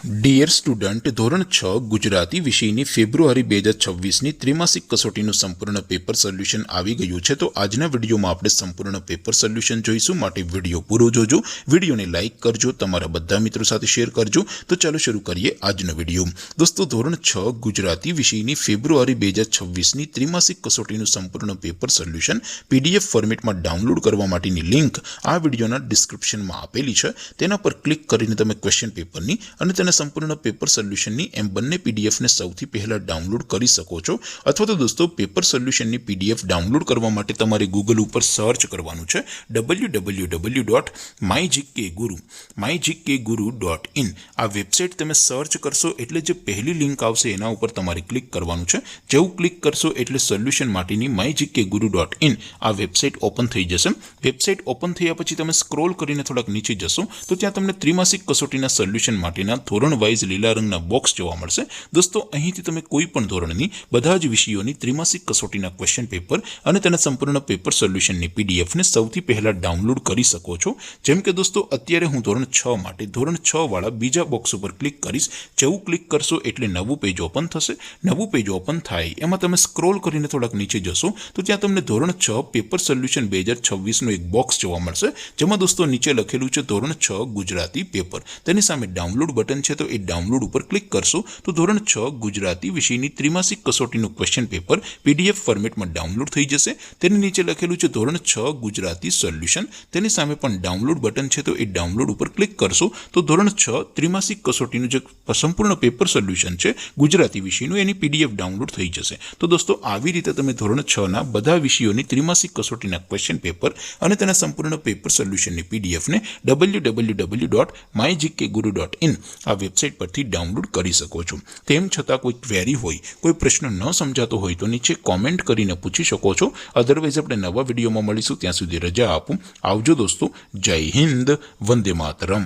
Dear student, ધોરણ 6 ગુજરાતી વિષયની ફેબ્રુઆરી 2026ની ત્રિમાસિક કસોટીનું સંપૂર્ણ પેપર સોલ્યુશન આવી ગયું છે। તો આજના વિડીયોમાં આપણે સંપૂર્ણ પેપર સોલ્યુશન જોઈશું, માટે વિડીયો પૂરો જોજો, વિડીયોને લાઇક કરજો, તમારા બધા મિત્રો સાથે શેર કરજો। તો ચાલો શરૂ કરીએ આજનો વિડીયો। દોસ્તો, ધોરણ 6 ગુજરાતી વિષયની ફેબ્રુઆરી 2026ની ત્રિમાસિક કસોટીનું સંપૂર્ણ પેપર સોલ્યુશન પીડીએફ ફોર્મેટમાં ડાઉનલોડ કરવા માટેની લિંક આ વિડીયોના ડિસ્ક્રિપ્શનમાં આપેલી છે। તેના પર ક્લિક કરીને તમે ક્વેશ્ચન પેપરની અને સંપૂર્ણ પેપર સોલ્યુશનની એમ બંને પીડીએફને સૌથી પહેલા ડાઉનલોડ કરી શકો છો। અથવા તો દોસ્તો, પેપર સોલ્યુશનની પીડીએફ ડાઉનલોડ કરવા માટે તમારે ગૂગલ ઉપર સર્ચ કરવાનું છે www.mygkguru.in। આ વેબસાઇટ તમે સર્ચ કરશો એટલે જે પહેલી લિંક આવશે એના ઉપર તમારે ક્લિક કરવાનું છે। જેવું ક્લિક કરશો એટલે સોલ્યુશન માટેની mygkguru.in આ વેબસાઇટ ઓપન થઈ જશે। વેબસાઇટ ઓપન થયા પછી તમે સ્ક્રોલ કરીને થોડાક નીચે જશો તો ત્યાં તમને ત્રિમાસિક કસોટીના સોલ્યુશન માટેના ધોરણ વાઇઝ લીલા રંગના બોક્સ જોવા મળશે। દોસ્તો, અહીંથી તમે કોઈ પણ ધોરણની બધા જ વિષયોની ત્રિમાસિક કસોટીના ક્વેશ્ચન પેપર અને તેના સંપૂર્ણ પેપર સોલ્યુશનની પીડીએફને સૌથી પહેલા ડાઉનલોડ કરી શકો છો। જેમ કે દોસ્તો, અત્યારે હું ધોરણ 6 માટે ધોરણ 6 વાળા બીજા બોક્સ ઉપર ક્લિક કરીશ। જેવું ક્લિક કરશો એટલે નવું પેજ ઓપન થશે। નવું પેજ ઓપન થાય એમાં તમે સ્ક્રોલ કરીને થોડાક નીચે જશો તો ત્યાં તમને ધોરણ 6 પેપર સોલ્યુશન 2026નું એક બોક્સ જોવા મળશે, જેમાં દોસ્તો નીચે લખેલું છે ધોરણ 6 ગુજરાતી પેપર। તેની સામે ડાઉનલોડ બટન છે, તો એ ડાઉનલોડ ઉપર ક્લિક કરશો તો ધોરણ 6 ગુજરાતી વિષયની ત્રિમાસિક કસોટીનું ક્વેશ્ચન પેપર પીડીએફ ફોર્મેટમાં ડાઉનલોડ થઈ જશે। તેની નીચે લખેલું છે ધોરણ 6 ગુજરાતી સોલ્યુશન, તેની સામે પણ ડાઉનલોડ બટન છે, તો એ ડાઉનલોડ ઉપર ક્લિક કરશો તો ધોરણ 6 ત્રિમાસિક કસોટીનું જે સંપૂર્ણ પેપર સોલ્યુશન છે ગુજરાતી વિષયનું એની પીડીએફ ડાઉનલોડ થઈ જશે। તો દોસ્તો, આવી રીતે તમે ધોરણ 6ના બધા વિષયોની ત્રિમાસિક કસોટીના ક્વેશ્ચન પેપર અને તેના સંપૂર્ણ પેપર સોલ્યુશનની પીડીએફને www.mygkguru.in આ વેબસાઇટ પરથી ડાઉનલોડ કરી શકો છો। તેમ છતાં કોઈ ક્વેરી હોય, કોઈ પ્રશ્ન ન સમજાતો હોય તો નીચે કોમેન્ટ કરીને પૂછી શકો છો। અધરવાઇઝ આપણે નવા વિડીયોમાં મળીશું, ત્યાં સુધી રજા આપું। આવજો દોસ્તો, જય હિન્દ, વંદે માતરમ।